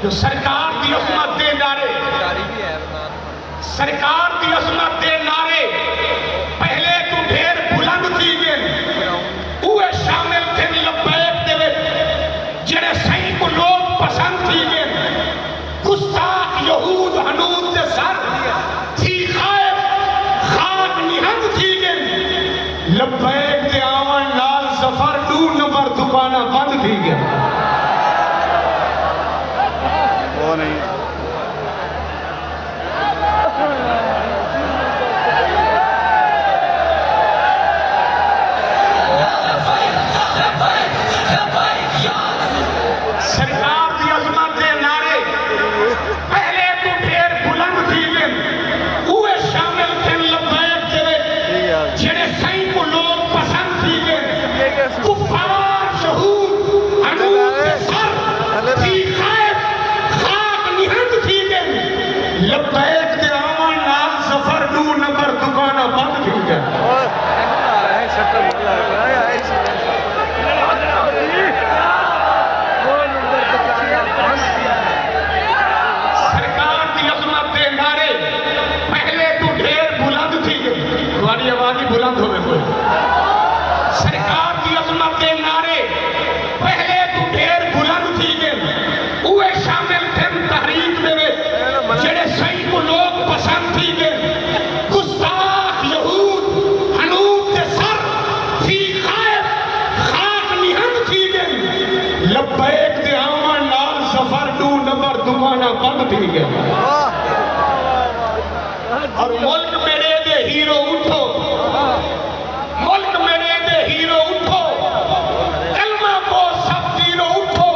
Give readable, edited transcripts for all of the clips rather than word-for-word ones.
जो सरकार की अजमत दे नारे, सरकार की अजमत दे नारे पहले तो ढेर बुलंद थी गए, उहे शामिल थे लब्बैक दे विच जेड़े सही को लोग पसंद थी गए। गुस्ताख यहूद हनूद दे सर थी खायब खाक निहंग थी गए। लब्बैक दे आवन नाल सफर 2 नंबर दुकाना बंद थी गए। वो नहीं सरकार की अजमत दे नारे पहले तो ढेर बुलंद थी गए, उहे शामिल थे लब्बैक दे विच जेड़े सही को लोग पसंद थी गए। कुफार शहूद हनूद दे सर थी खायब खाक निहंग थी गए। लब्बैक दे आवन नाल सफर 2 नंबर दुकाना बंद थी गए। सरकार की अजमत दे नारे पहले तो ढेर बुलंद थी गई, तुम्हारी आवाज ही बुलंद हो कोई। सरकार की अजमत दे नारे पहले तो ढेर बुलंद थी गए, उहे शामिल थे तहरीक दे विच जेड़े सही को लोग पसंद थी गए। गुस्ताख यहूद हनूद दे सर थी खायब खाक निहंग थी गए। लब्बैक दे आवन नाल सफर 2 नंबर दुकाना बंद थी गए। और मुल्क मेरे दे हीरो उठो, मुल्क मेरे दे हीरो उठो, कलमा को सब तीरो उठो।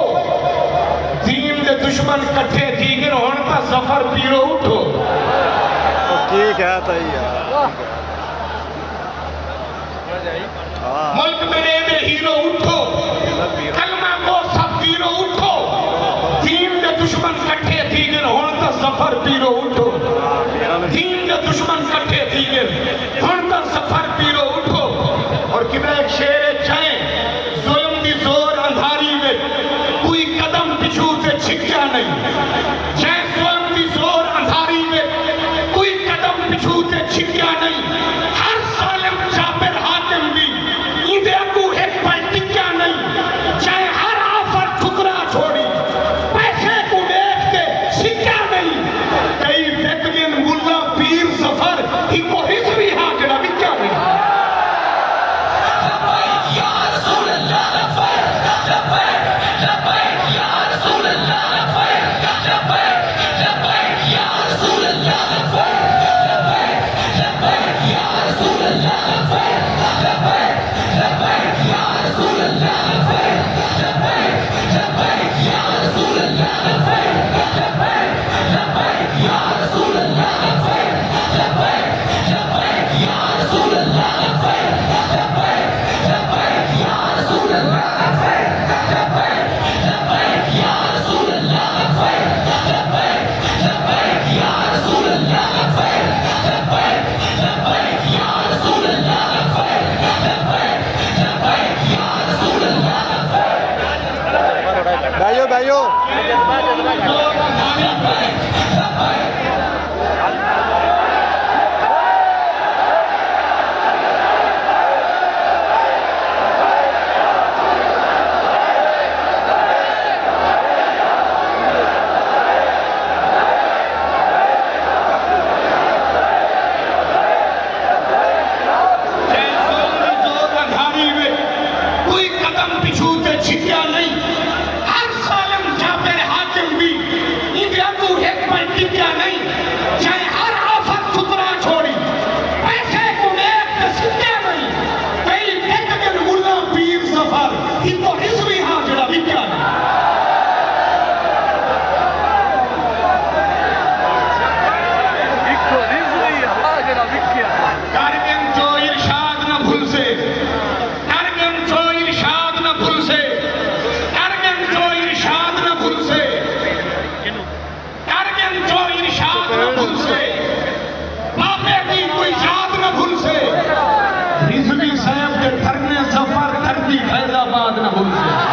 दीन दे दुश्मन कट्ठे थी गए, हुण तां सफर पीरो उठो। ठीक है तैयार। मुल्क मेरे दे हीरो उठो, कलमा को सब तीरो उठो। दीन दे दुश्मन कट्ठे थी गए, हुण तां सफर पीरो उठो। दीन दे दुश्मन कट्ठे थी गए, हुण तां सफर पीरो उठो। और किबला एक शेर चाहे जुल्म दी जोर अंधारी में कोई कदम पिछू ते छिक्या नहीं। चाहे जुल्म दी जोर अंधारी में कोई कदम पिछू ते छिक्या नहीं। हर सालिम जाबिर हाकिम भी इंदे अगू एक पल टिक्या नहीं। चाहे हर आफर ठुकरा छोड़ी पैसे को देखते सिक्या नहीं। कई फेकदिन मुल्ला पीर सफर ही को हिजरी हां जड़ा विक्या नहीं। बैयो बैयो कोई कदम पिछू ते छिक्या नहीं। हर सालम जाबिर हाकिम भी इंदे अगू एक पल टिक्या नहीं। चाहे हर आफत ठुकरा छोड़ी पैसे को देखते सिक्या नहीं। कई फेकदिन मुल्ला पीर सफर ही को हिजरी हां जड़ा विक्या नहीं। कारगिल जो इरशाद न भूल से, कारगिल जो इरशाद न भूल से, कारगिल जो इरशाद न भूल से, कारगिल जो इरशाद न भूल से, बापे की कोई याद न भूल से। रिजवी साहब के धरने सफर धरती फैजाबाद न भूल से।